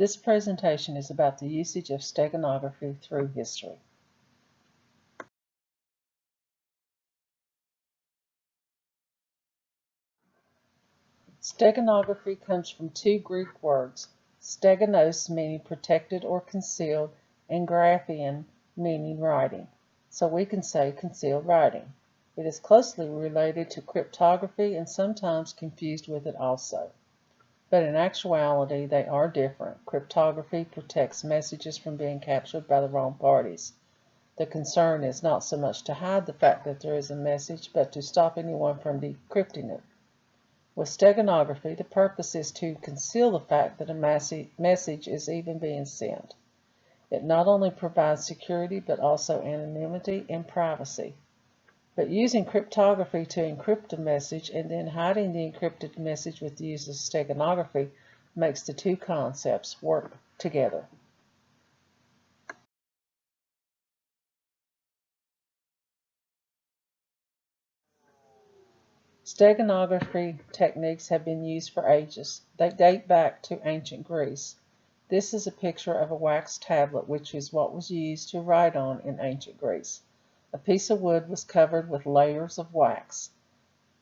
This presentation is about the usage of steganography through history. Steganography comes from two Greek words, steganos meaning protected or concealed, and graphein meaning writing. So we can say concealed writing. It is closely related to cryptography and sometimes confused with it also. But in actuality, they are different. Cryptography protects messages from being captured by the wrong parties. The concern is not so much to hide the fact that there is a message, but to stop anyone from decrypting it. With steganography, the purpose is to conceal the fact that a message is even being sent. It not only provides security, but also anonymity and privacy. But using cryptography to encrypt a message and then hiding the encrypted message with the use of steganography makes the two concepts work together. Steganography techniques have been used for ages. They date back to ancient Greece. This is a picture of a wax tablet, which is what was used to write on in ancient Greece. A piece of wood was covered with layers of wax,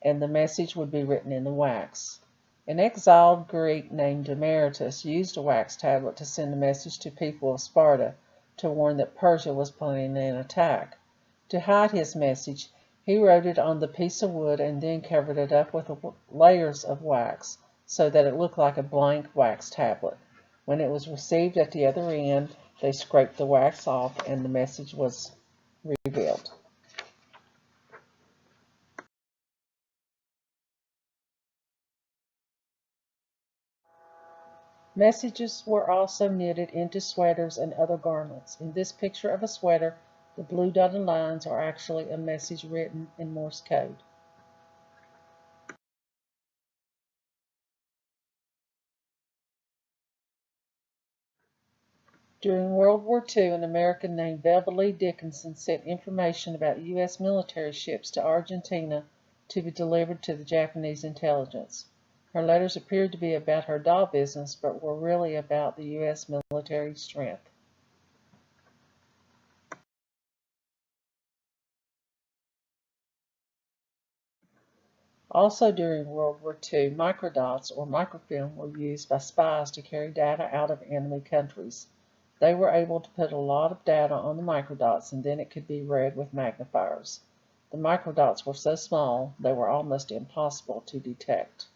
and the message would be written in the wax. An exiled Greek named Emeritus used a wax tablet to send a message to people of Sparta to warn that Persia was planning an attack. To hide his message, he wrote it on the piece of wood and then covered it up with layers of wax so that it looked like a blank wax tablet. When it was received at the other end, they scraped the wax off and the message was revealed. Messages were also knitted into sweaters and other garments. In this picture of a sweater, the blue dotted lines are actually a message written in Morse code. During World War II, an American named Beverly Dickinson sent information about U.S. military ships to Argentina to be delivered to the Japanese intelligence. Her letters appeared to be about her doll business, but were really about the U.S. military strength. Also during World War II, microdots or microfilm were used by spies to carry data out of enemy countries. They were able to put a lot of data on the microdots and then it could be read with magnifiers. The microdots were so small they were almost impossible to detect.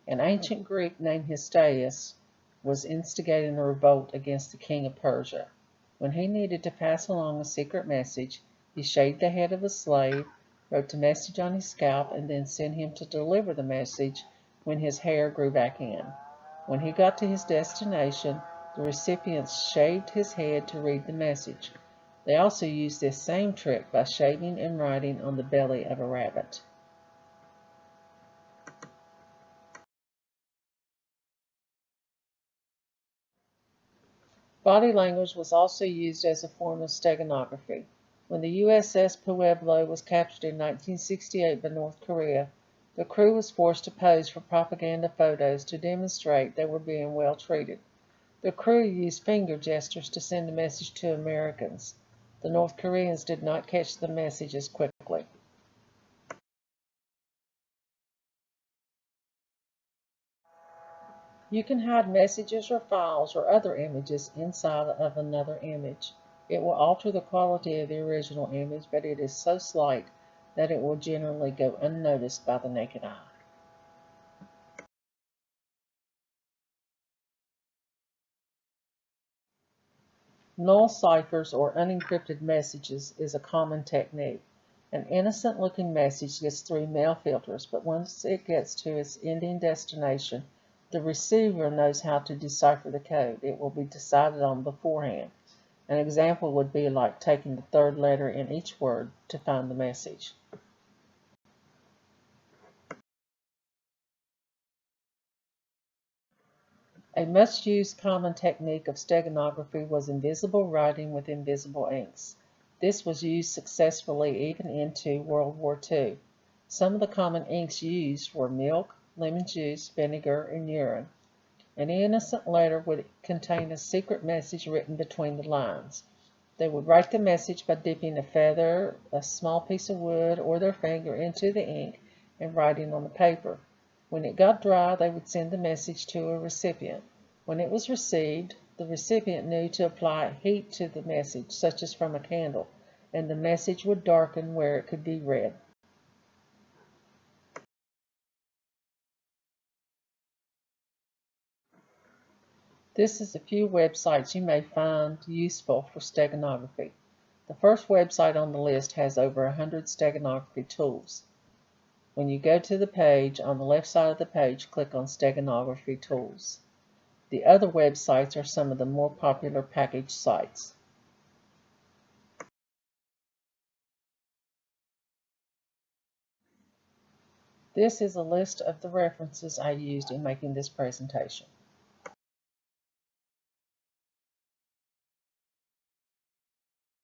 An ancient Greek named Hysterius was instigating a revolt against the king of Persia. When he needed to pass along a secret message, he shaved the head of a slave, wrote the message on his scalp, and then sent him to deliver the message when his hair grew back in. When he got to his destination, the recipient shaved his head to read the message. They also used this same trick by shaving and writing on the belly of a rabbit. Body language was also used as a form of steganography. When the USS Pueblo was captured in 1968 by North Korea, the crew was forced to pose for propaganda photos to demonstrate they were being well treated. The crew used finger gestures to send a message to Americans. The North Koreans did not catch the message as quickly. You can hide messages or files or other images inside of another image. It will alter the quality of the original image, but it is so slight that it will generally go unnoticed by the naked eye. Null ciphers or unencrypted messages is a common technique. An innocent-looking message gets through mail filters, but once it gets to its ending destination, the receiver knows how to decipher the code. It will be decided on beforehand. An example would be like taking the third letter in each word to find the message. A much-used common technique of steganography was invisible writing with invisible inks. This was used successfully even into World War II. Some of the common inks used were milk, lemon juice, vinegar, and urine. An innocent letter would contain a secret message written between the lines. They would write the message by dipping a feather, a small piece of wood, or their finger into the ink and writing on the paper. When it got dry, they would send the message to a recipient. When it was received, the recipient knew to apply heat to the message, such as from a candle, and the message would darken where it could be read. This is a few websites you may find useful for steganography. The first website on the list has over 100 steganography tools. When you go to the page, on the left side of the page, click on Steganography Tools. The other websites are some of the more popular package sites. This is a list of the references I used in making this presentation.